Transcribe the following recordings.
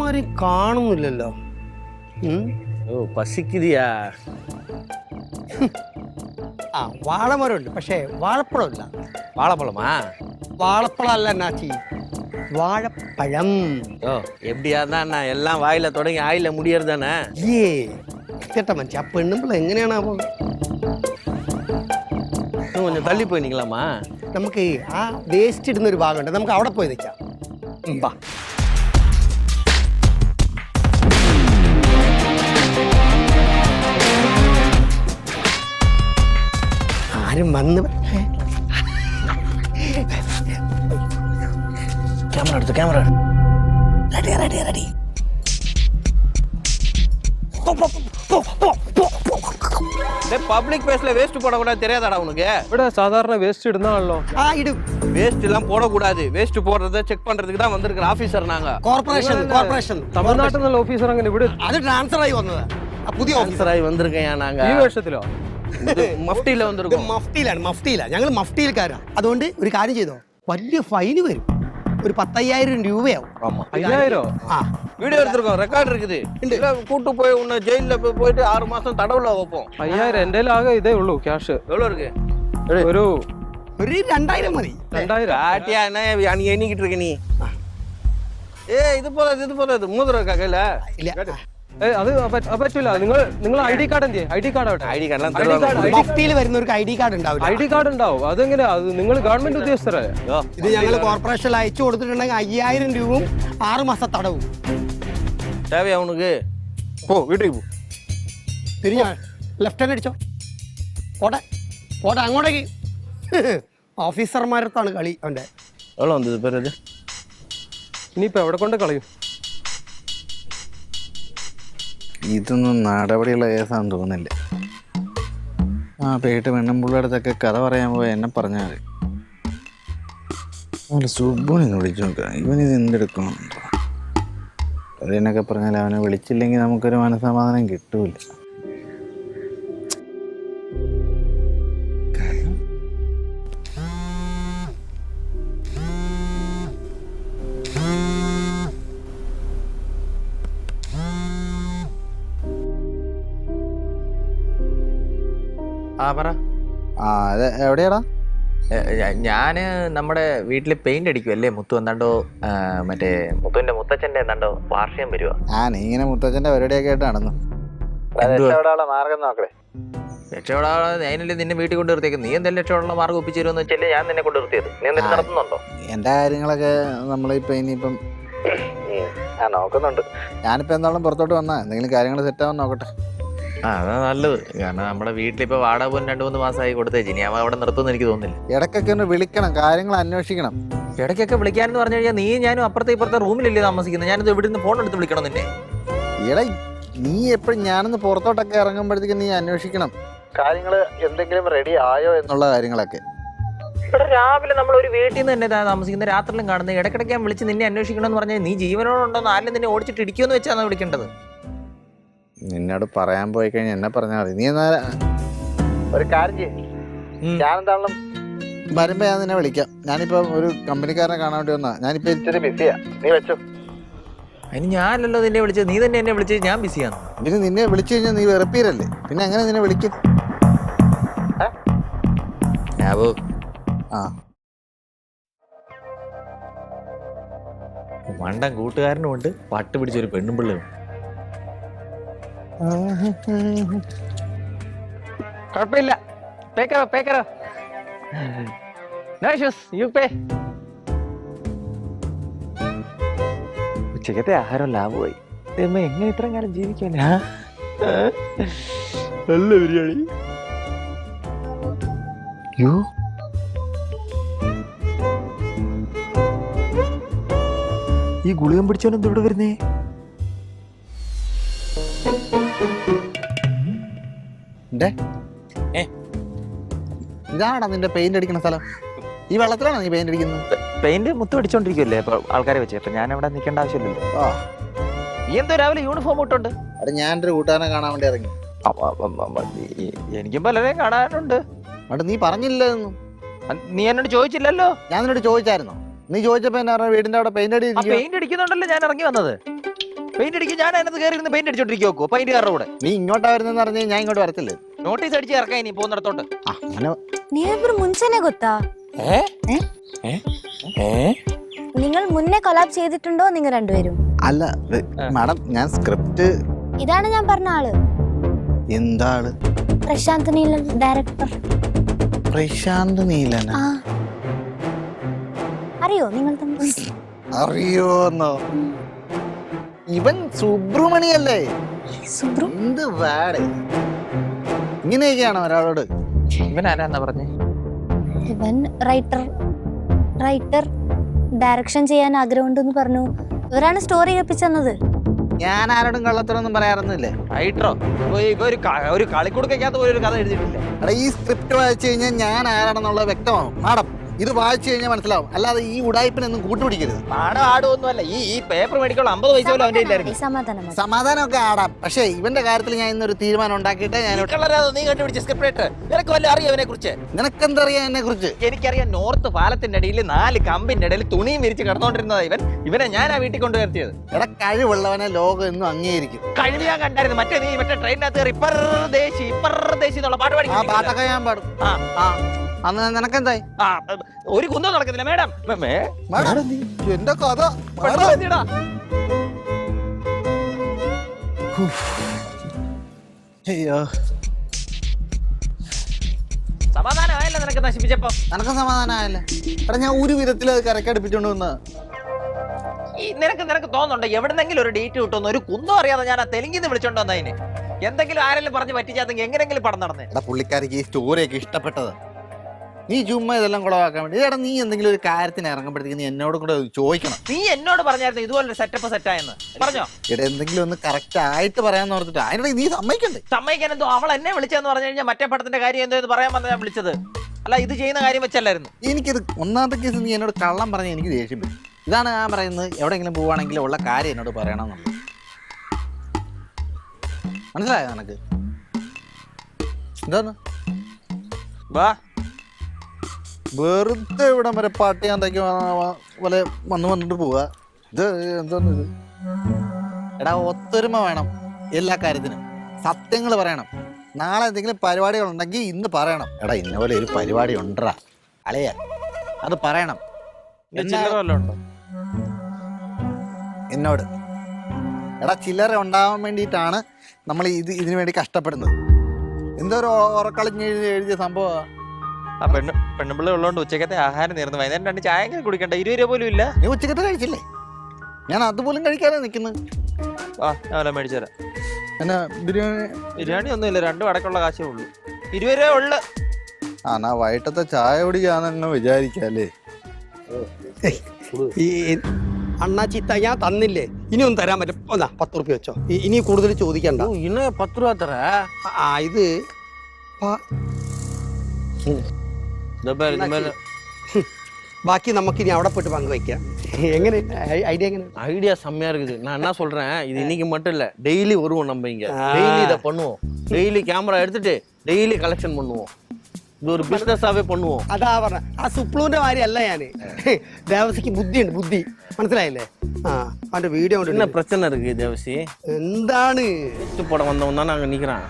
ഒരുത്തന്മാരെയും കാണുന്നില്ലല്ലോ. ഓ പസിക്കുതിയാ. ആ വാഴമരമുണ്ട്, പക്ഷേ വാഴപ്പഴമില്ല. വാഴപ്പഴമാ? വാഴപ്പഴം അല്ല അണ്ണാച്ചി, വാഴപ്പഴം. ஓ எப்படியா தான் எல்லாம் வாயில தொடங்கி ஆயில முடியறது தானே. ഏ കേട്ടാ മനുഷ്യ, ആ പെണ്ണുമ്പോൾ എങ്ങനെയാണ് അപ്പോൾ இன்னும் கொஞ்சம் தள்ளி போய் நிக்கலாமா? നമുക്ക് ആ വേസ്റ്റ് ഇടുന്ന ഒരു ഭാഗമുണ്ട്, നമുക്ക് അവിടെ പോയി നിൽക്കാം. വാ. ആരും വന്ന് கேமரா எடுத்து camera ready ready ready. Public பிளேஸ்ல வேஸ்ட் போடக்கூடாது, தெரியாதாடா உனக்கு? ഇവിടെ സാധാരണ വേസ്റ്റ് ഇടുന്നാണല്ലോ. ആ ഇടും. வேஸ்ட் எல்லாம் போடக்கூடாது. வேஸ்ட் போடுறத செக் பண்றதுக்கு தான் வந்திருக்கிற ஆபீസർ நாங்க. കോർപ്പറേഷൻ തമിഴ്നാട്ടിൽ നിന്നുള്ള ഓഫീസർ അങ്ങനെ ഇവിടെ അത് ട്രാൻസ്ഫർ ആയി വന്നതാ. പുതിയ ஆபீസராയി വന്നിരിക്കയാ നാങ്ക. ഈ വേഷത്തിലോ? മഫ്റ്റിയില വന്നിരിക്കും. മഫ്റ്റിയിലാണ്, ഞങ്ങൾ മഫ്റ്റിയിൽക്കാരാ. അതുകൊണ്ട് ഒരു കാര്യം ചെയ്തോ, വലിയ ഫൈന് വരും. ഒരു 10,000 രൂപയാവും. 5000? ആ வீடியோ எடுத்துருக்கோம், ரெக்கார்ட் இருக்குது. இல்ல கூட்டு போய் உன்னை ஜெயில போயிட்டு 6 மாசம் தடவுல வைப்போம். 5000 എന്റെ ആകെ ഇതേ ഉള്ളൂ ക്യാഷ്. எவ்வளவு இருக்கு? ഒരു 2000 മതി. 2000 காட்டியா என்ன நீ எண்ணிக்கிட்டு இருக்க நீ? இது போதாது மூதுரம் இருக்கா கையில? ഇല്ല, അത് പറ്റില്ല. നിങ്ങൾ ID കാർഡ് എന്ത്? ID കാർഡ് ആവട്ടെ. ஐடி கார்டெல்லாம் தருவாங்க. മഫ്റ്റിയിൽ വരുന്നവർക്ക് ID കാർഡ് ഉണ്ടാവില്ല. ID കാർഡ് ഉണ്ടാവും. അതെങ്ങനെയാ? അത് നിങ്ങൾ ഗവൺമെന്റ് ഉദ്യോഗസ്ഥരല്ലേ? ഇത് ഞങ്ങൾ കോർപ്പറേഷനിൽ അയച്ചു കൊടുത്തിട്ടുണ്ടെങ്കിൽ 5000 രൂപയും 6 മാസം തടവും. தேவையா உனக்கு? போ வீட்டுக்கு போ. തിരിഞ്ഞ ലെഫ്റ്റ് ഹാൻഡ് അടിച്ചോ. പോട്ടെ പോട്ടെ അങ്ങോട്ടേക്ക്. ഓഫീസർമാരത്താണ് കളി അവൻ്റെ. எவ்வளோ வந்தது பேர் அது? ഇനിയിപ്പോ എവിടെ കൊണ്ട് കളയും? ഇതൊന്നും നടപടിയുള്ള കേസാണെന്ന് തോന്നുന്നില്ല. ആ പേട്ട് പെണ്ണുമ്പുള്ള അടുത്തൊക്കെ കഥ പറയാൻ പോയ എന്നെ പറഞ്ഞാൽ മതി. അല്ല സുബുണിന്ന് വിളിച്ചു നോക്കുക, ഇവനിത് എന്തെടുക്കണം. അതിനൊക്കെ പറഞ്ഞാൽ അവനെ വിളിച്ചില്ലെങ്കിൽ നമുക്കൊരു മനസ്സമാധാനം കിട്ടൂല. ആ പറ. ആ അത് എവിടെയാടാ? ഞാന് നമ്മുടെ വീട്ടിൽ പെയിന്റ് അടിക്കുമല്ലേ. മുത്തു എന്താണ്ടോ മറ്റേ മുത്തുവിന്റെ മുത്തച്ഛന്റെ എന്താണ്ടോ വാർഷികം വരുവാ. നീ ഇങ്ങനെ മുത്തച്ഛൻ്റെ പരിപാടിയൊക്കെ ആയിട്ട് നടന്നു. മാർഗം നോക്കണേ. രക്ഷപ്പെടാതെ അതിനല്ലേ നിന്നെ വീട്ടിൽ കൊണ്ട് നിർത്തിയേക്കും. നീ എന്തെങ്കിലും രക്ഷപ്പെടാനുള്ള മാർഗം ഒപ്പിച്ചു തരുമെന്ന് വെച്ചല്ലേ ഞാൻ നിന്നെ കൊണ്ട് നിർത്തിയത്. നീ എന്തെങ്കിലും നടത്തുന്നുണ്ടോ? എൻ്റെ കാര്യങ്ങളൊക്കെ നമ്മളിപ്പോൾ ഇനിയിപ്പം നോക്കുന്നുണ്ട്. ഞാനിപ്പോൾ എന്തായാലും പുറത്തോട്ട് വന്നാൽ എന്തെങ്കിലും കാര്യങ്ങൾ സെറ്റാവാൻ നോക്കട്ടെ. ആ അതാ നല്ലത്. കാരണം നമ്മുടെ വീട്ടിലിപ്പോൾ വാടക പോലും 2-3 മാസമായി കൊടുത്തേച്ച്. ഇനി അവൻ അവിടെ നിർത്തുമെന്ന് എനിക്ക് തോന്നുന്നില്ല. ഇടയ്ക്കൊക്കെ ഒന്ന് വിളിക്കണം, കാര്യങ്ങൾ അന്വേഷിക്കണം. ഇടയ്ക്കൊക്കെ വിളിക്കാനെന്ന് പറഞ്ഞു കഴിഞ്ഞാൽ നീ ഞാനും അപ്പുറത്തെ ഇപ്പുറത്തെ റൂമിലല്ലേ താമസിക്കുന്നത്. ഞാനിത് ഇവിടെ നിന്ന് ഫോൺ എടുത്ത് വിളിക്കണം നിന്നെ. എടാ നീ എപ്പോഴും ഞാനൊന്ന് പുറത്തോട്ടൊക്കെ ഇറങ്ങുമ്പോഴത്തേക്കും നീ അന്വേഷിക്കണം കാര്യങ്ങൾ എന്തെങ്കിലും റെഡി ആയോ എന്നുള്ള കാര്യങ്ങളൊക്കെ. ഇവിടെ രാവിലെ നമ്മൾ ഒരു വീട്ടിൽ നിന്ന് തന്നെ താമസിക്കുന്ന, രാത്രിയിലും കാണുന്നത്. ഇടയ്ക്കിടയ്ക്ക് ഞാൻ വിളിച്ച് നിന്നെ അന്വേഷിക്കണം എന്ന് പറഞ്ഞാൽ നീ ജീവനോടുണ്ടോന്ന് ആരും നിന്നെ ഓടിച്ചിട്ട് ഇടിക്കുമെന്ന് വെച്ചാണ് വിളിക്കേണ്ടത്. നിന്നോട് പറയാൻ പോയി കഴിഞ്ഞാൽ എന്നെ പറഞ്ഞാൽ മതി. നീ എന്നാ ഒരു കാര്യം ചെയ്യും, ഞാനെന്താണെങ്കിലും വരുമ്പോ ഞാൻ നിന്നെ വിളിക്കാം. ഞാനിപ്പോ ഒരു കമ്പനിക്കാരനെ കാണാൻ വേണ്ടി വന്നാ. ഞാനിപ്പോ ഇച്ചിരി ബിസിയാ, നീ വെച്ചോ. അതിന് ഞാനല്ലോ നിന്നെ വിളിച്ചത്, നീ തന്നെ എന്നെ വിളിച്ചത്. ഞാൻ ബിസിയാണ്. പിന്നെ നിന്നെ വിളിച്ചു കഴിഞ്ഞാൽ നീ വെറുപ്പീരല്ലേ, പിന്നെ എങ്ങനെ നിന്നെ വിളിക്കും? ആ മണ്ടൻ കൂട്ടുകാരനും ഉണ്ട്, പട്ട് പിടിച്ചൊരു പെണ്ണും പിള്ളും. കുഴപ്പമില്ല, പേക്കറോ നോ ഇഷ്യൂസ്, യു പേ. ഉച്ചക്കത്തെ ആഹാരം ലാഭമായി. എങ്ങനെ ഇത്രയും കാലം ജീവിക്കാൻ? നല്ല ബിരിയാണി. യോ ഈ ഗുളികം പിടിച്ചോൻ എന്ത് ഇവിടെ വരുന്നേ? ഇതാണോ നിന്റെ പെയിന്റ് അടിക്കുന്ന സ്ഥലം? ഈ വെള്ളത്തിലാണോ നീ പെയിന്റ് അടിക്കുന്നത്? പെയിന്റ് മുത്ത് പിടിച്ചോണ്ടിരിക്കുമല്ലേ അപ്പൊ ആൾക്കാരെ വെച്ച്. അപ്പൊ ഞാൻ അവിടെ നിൽക്കേണ്ട ആവശ്യമില്ലല്ലോ. നീ എന്തോ രാവിലെ യൂണിഫോം ഇട്ടുണ്ട്? അവിടെ ഞാനൊരു കൂട്ടുകാരനെ കാണാൻ വേണ്ടി ഇറങ്ങി. എനിക്കും പലരെയും കാണാനുണ്ട്. അവിടെ നീ പറഞ്ഞില്ലെന്നും. നീ എന്നോട് ചോദിച്ചില്ലല്ലോ. ഞാൻ നിന്നോട് ചോദിച്ചായിരുന്നോ? നീ ചോദിച്ചപ്പോ എന്നാ വീടിന്റെ അവിടെ പെയിന്റ് പെയിന്റ് അടിക്കുന്നുണ്ടല്ലോ ഞാൻ ഇറങ്ങി വന്നത്. പെയിന്റ് അടിക്കും. ഞാൻ അതിനകത്ത് കയറി ഇരുന്ന് പെയിന്റ് അടിച്ചോണ്ടിരിക്കും നോക്കോ പെയിന്റുകാരുടെ കൂടെ. നീ ഇങ്ങോട്ടാ വരുന്നെന്ന് പറഞ്ഞാൽ ഞാൻ ഇങ്ങോട്ട് വരത്തില്ലേ? നോട്ടീസ് അടിച്ച് ഇറക്കാം ഇനി പോകുന്നിടത്തോട്ട്. അങ്ങനെ ನೀವಿಬ್ರು ಮುಂಚೆನೆ ಗೊತ್ತಾ? നിങ്ങൾ മുന്നേ കൊലാബ് ചെയ്തിട്ടുണ്ടോ നിങ്ങൾ രണ്ടുപേരും? അല്ല മാഡം, ഞാൻ സ്ക്രിപ്റ്റ്. ഇതാണ് ഞാൻ പറഞ്ഞ ആള്. എന്താണ്? പ്രശാന്ത് നീലൻ, ഡയറക്ടർ. പ്രശാന്ത് നീലൻ? ആ, അറിയോ നിങ്ങൾ തമ്മിൽ? അറിയോന്നോ? ഇവൻ സുബ്രഹ്മണിയല്ലേ? സുബ്രു? എന്ത് വാട് ഇങ്ങനെയൊക്കെയാണോ ഒരാളോട്? ഇവൻ ആരാന്നാ പറഞ്ഞേ? ഇവൻ റൈറ്റർ ഡയറക്ഷൻ ചെയ്യാൻ ആഗ്രഹമുണ്ടെന്ന് പറഞ്ഞു. ഇവരാണ് സ്റ്റോറി കേൾപ്പിച്ചെന്നത്. ഞാൻ ആരോടും കള്ളത്തരൊന്നും പറയാറൊന്നുമില്ലേ. റൈറ്ററോ? ഒരു കളിക്കുടുക്കകത്ത് പോലും ഒരു കഥ എഴുതിയിട്ടില്ല. എടാ, ഈ സ്ക്രിപ്റ്റ് വായിച്ചു കഴിഞ്ഞാൽ ഞാൻ ആരാണെന്നുള്ളത് വ്യക്തമാവും മാഡം. ഇത് വായിച്ചു കഴിഞ്ഞാൽ മനസ്സിലാവും. അല്ലാതെ ഈ ഉടായ്പിനൊന്നും കൂട്ടുപിടിക്കരുത്. പാടം ആടുമൊന്നുമല്ല. ഈ പേപ്പർ മേടിക്കുള്ള 50 പൈസ പോലും അവന്റെ ഇല്ലായിരുന്നു. സമാധാനം. സമാധാനമൊക്കെ ആടാം, പക്ഷേ ഇവന്റെ കാര്യത്തിൽ ഞാൻ ഇന്നൊരു തീരുമാനം ഉണ്ടാക്കിയിട്ട് ഞാൻ നീ കണ്ടുപിടിച്ച സ്ക്രിപ്റ്റ് നിനക്ക് വല്ല അറിയാം അവനെ കുറിച്ച്? നിനക്കെന്തറിയാം എന്നെ കുറിച്ച്? എനിക്കറിയാം. നോർത്ത് പാലത്തിന്റെ അടിയിൽ 4 കമ്പിന്റെ ഇടയിൽ തുണിയും വിരിച്ച് കിടന്നുകൊണ്ടിരുന്നതാ ഇവനെ ഞാനാ വീട്ടിൽ കൊണ്ടുവരുത്തിയത്. എടാ, കഴിവുള്ളവനെ ലോകം എന്നും അംഗീകരിക്കും. കഴിവ് ഞാൻ കണ്ടായിരുന്നു. മറ്റേ ട്രെയിനകത്ത് കയറി ഇപ്പർദേശി എന്നുള്ള പാട്ട് പാടി. ആ പാട്ടൊക്കെ ഞാൻ പാടും. അന്ന് നിനക്കെന്തായി? ഒരു കുന്തം നടക്കത്തില്ല മേഡം. എന്റെ കഥ അയ്യോ, സമാധാനമായല്ലോ നിനക്ക് നശിപ്പിച്ചപ്പോ. നിനക്ക് സമാധാനമായല്ലേ? എടാ, ഞാൻ ഒരു വിധത്തിൽ അത് കരക്കടുപ്പിച്ചോണ്ട് വന്ന. നിനക്ക് തോന്നുന്നുണ്ടോ എവിടെന്നെങ്കിലും ഒരു ഡേറ്റ് കിട്ടുമെന്ന്? ഒരു കുന്തം അറിയാതെ ഞാൻ ആ തെലുങ്കിന്ന് വിളിച്ചോണ്ട് വന്നതിന് എന്തെങ്കിലും ആരെങ്കിലും പറഞ്ഞ് പറ്റിച്ചാത്തെങ്കിൽ എങ്ങനെങ്കിലും പടം നടന്നേ. എടാ, പുള്ളിക്കാരിക്ക് ഈ സ്റ്റോറിയൊക്കെ ഇഷ്ടപ്പെട്ടത്. നീ ചുമ്മാ ഇതെല്ലാം കുളവാക്കാൻ വേണ്ടി. എടാ, നീ എന്തെങ്കിലും ഒരു കാര്യത്തിന് ഇറങ്ങുമ്പോഴത്തേക്ക് നീ എന്നോട് കൂടെ ചോദിക്കണം. നീ എന്നോട് പറഞ്ഞായിരുന്നു ഇതുപോലൊരു സെറ്റപ്പ് സെറ്റായെന്ന് പറഞ്ഞോ? എടാ, എന്തെങ്കിലും ഒന്ന് കറക്റ്റ് ആയിട്ട് പറയാന്ന് ഓർത്തിട്ട് അതിനിടെ നീ സമ്മതിക്കണ്ടേ? സമ്മതിക്കാൻ എന്തോ അവൾ എന്നെ വിളിച്ചതെന്ന് പറഞ്ഞു കഴിഞ്ഞാൽ മറ്റേ പടത്തിന്റെ കാര്യം എന്തോ പറയാൻ വന്ന ഞാൻ വിളിച്ചത് അല്ല, ഇത് ചെയ്യുന്ന കാര്യം വെച്ചല്ലായിരുന്നു. എനിക്കിത് ഒന്നാമത്തെ കേസ് നീ എന്നോട് കള്ളം പറഞ്ഞ എനിക്ക് ദേഷ്യം വരും. ഇതാണ് ഞാൻ പറയുന്നത്. എവിടെയെങ്കിലും പോവുകയാണെങ്കിൽ ഉള്ള കാര്യം എന്നോട് പറയണമെന്നുള്ളത്. മനസ്സിലായോ നിനക്ക്? എന്താന്ന് വാ വെറുതെ ഇവിടം വരെ പാട്ട് ഞാൻ തയ്ക്ക് പോലെ വന്നിട്ട് പോവുക. ഇത് എന്തോന്ന് ഇത്? എടാ, ഒത്തൊരുമ വേണം എല്ലാ കാര്യത്തിനും. സത്യങ്ങൾ പറയണം. നാളെ എന്തെങ്കിലും പരിപാടികളുണ്ടെങ്കിൽ ഇന്ന് പറയണം. എടാ, ഇന്ന പോലെ ഒരു പരിപാടി ഉണ്ടടാ അളയ, അത് പറയണം എന്നോട്. എടാ, ചില്ലറ ഉണ്ടാവാൻ വേണ്ടിയിട്ടാണ് നമ്മൾ ഇതിനു വേണ്ടി കഷ്ടപ്പെടുന്നത്. എന്തോ ഒരു ഉറക്കളിഞ്ഞ് എഴുതിയ സംഭവം. ആ പെണ്ണുപിള്ള ഉള്ളതുകൊണ്ട് ഉച്ചക്കത്തെ ആഹാരം നേർന്നു. വൈകുന്നേരം 2 ചായ എങ്കിലും കുടിക്കണ്ട. 20 രൂപ പോലും ഇല്ല. നീ ഉച്ചക്കത്തെ കഴിച്ചില്ലേ? ഞാൻ അതുപോലും കഴിക്കാതെ നിൽക്കുന്നത്. ഞാൻ മേടിച്ചുതരാം. എന്നാ ബിരിയാണി ഒന്നുമില്ല, 2 വടക്കുള്ള കാശേ ഉള്ളൂ. 20 രൂപ ഉള്ളു. എന്നാ വൈകിട്ടത്തെ ചായ കുടിക്കാന്ന് വിചാരിക്കല്ലേ? ഈ അണ്ണാ ചീത്ത ഞാൻ തന്നില്ലേ, ഇനിയൊന്നും തരാൻ പറ്റും. 10 റുപ്യ വെച്ചോ. ഇനി കൂടുതൽ ചോദിക്കണ്ട. ഇന്ന് 10 രൂപ തരാ. ഇത് ബാക്കി നമുക്ക് ഇനി അവിടെ போட்டு പങ്കുവയ്ക്കാം. எങ്ങനെ ஐடியா? எങ്ങനെ ஐடியா செம்மையா இருக்குது. நான் என்ன சொல்றேன், இது இன்னைக்கு மட்டும் இல்ல, டெய்லி வருவோம் நம்ம இங்க. டெய்லி இதை பண்ணுவோம். டெய்லி கேமரா எடுத்துட்டு டெய்லி கலெக்ஷன் பண்ணுவோம். ഇത് ഒരു ബിസിനസ്സാവേ பண்ணுவோம். അതാ പറഞ്ഞ ആ സുപ്ലൂന്റെ മാതിരിയല്ല ഞാന്. ദേവസിക്ക് ബുദ്ധിയുണ്ട്, ബുദ്ധി. മനസ്സിലായില്ലേ? അവന്റെ വീഡിയോ என்ன பிரச்சனை இருக்கு தேவசி? എന്താണ് போட வந்தவன் தான் நாங்க நிக்கிறான்.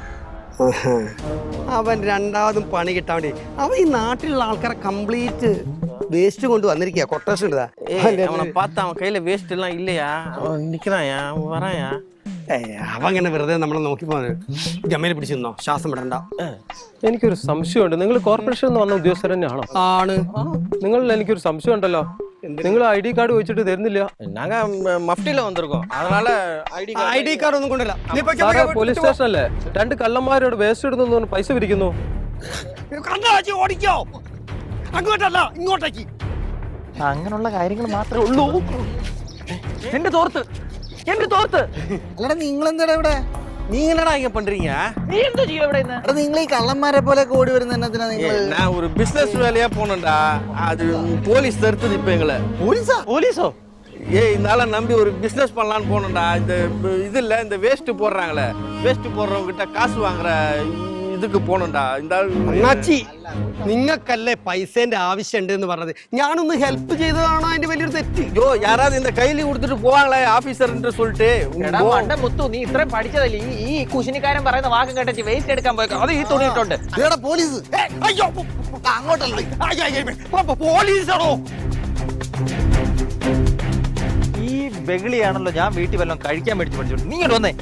അവൻ രണ്ടാമതും പണി കിട്ടാൻ വേണ്ടി അവൻ ഈ നാട്ടിലുള്ള ആൾക്കാരെ കംപ്ലീറ്റ് വേസ്റ്റ് കൊണ്ട് വന്നിരിക്കുക. കൊട്ടേഷൻ ഇതാ. அவனை பார்த்தா அவன் கையில வேஸ்ட் எல்லாம் இல்லையா? அவன் நிக்கிறாயா, அவன் வராயா? അവൻ അങ്ങനെ വെറുതെ നമ്മളെ നോക്കി പോകാൻ ജമ്മയിൽ പിടിച്ചിരുന്നോ? ശ്വാസം വിടണ്ട. എനിക്കൊരു സംശയമുണ്ട്. നിങ്ങൾ കോർപ്പറേഷനിൽ നിന്ന് വന്ന ഉദ്യോഗസ്ഥർ തന്നെയാണോ? ആണ്. നിങ്ങളിൽ എനിക്കൊരു സംശയം ഉണ്ടല്ലോ. നിങ്ങൾ ID കാർഡ് വെച്ചിട്ട് തരുന്നില്ല. நாங்க மஃப்டில வந்திருக்கோம், அதனால ID കാർഡ് ഒന്നും കൊണ്ടില്ല. പോലീസ് സ്റ്റേഷനല്ലേ? 2 കള്ളന്മാരോട് വേസ്റ്റ് ഇടുന്നു പൈസ പിരിക്കുന്നു. ഓടിക്കോ, അങ്ങോട്ടല്ല ഇങ്ങോട്ടേക്ക്. അങ്ങനെയുള്ള കാര്യങ്ങൾ മാത്രമേ ഉള്ളൂ. എന്റെ തോർത്ത്. അല്ലടാ, നിങ്ങളെന്താടാ ഇവിടെ? நீ என்னடா இங்க பண்றீங்க? നീ എന്തോ ചെയ്യും ഇവിടെ നിന്ന്? എടാ, നിങ്ങൾ ഈ കള്ളന്മാരെ പോലെ ഓടി വരുന്ന എന്നതിനാ നിങ്ങൾ? நான் ஒரு பிசினஸ் வேலையா போனேன்டா. அது போலீஸ் தடுத்தது இப்ப எங்களை. പോലീസോ? இதனால நம்பி ஒரு பிசினஸ் பண்ணலான்னு போனேன்டா. இந்த இது இல்ல, இந்த வேஸ்ட் போடுறாங்களே, வேஸ்ட் போடுறவங்க கிட்ட காசு வாங்குற இதுக்கு போகணும்டா இந்த ஆள் അണ്ണാച്ചി നിങ്ങൾക്കല്ലേ പൈസേന്റെ ആവശ്യമുണ്ട് എന്ന് പറഞ്ഞത് ഞാനൊന്ന് ഹെൽപ്പ് ചെയ്തതാണോ അതിന്റെ വലിയൊരു തെറ്റ് ஐயோ யாராவது இந்த கைலி கொடுத்துட்டு போவாங்களே ஆபீசர்ன்னு சொல்லிட்டு എടാ മണ്ട മുത്തു നീ ഇത്രയും പഠിച്ചതല്ലേ ഈ കുശിനിക്കാരൻ പറയുന്ന വാക്കും കേട്ടച്ച് വേസ്റ്റ് എടുക്കാൻ പോയേക്കോ അത് ഈ തുണിയിട്ടുണ്ട് ഇതെടാ പോലീസ് അയ്യോ അങ്ങോട്ടല്ലേ പോലീസാണോ ഈ ബഗിളിയാണല്ലോ ഞാൻ വീട്ടിൽ വല്ലതും കഴിക്കാൻ മേടിച്ച് പഠിച്ചോണ്ട് നീ ഇങ്ങോട്ട് വന്നേ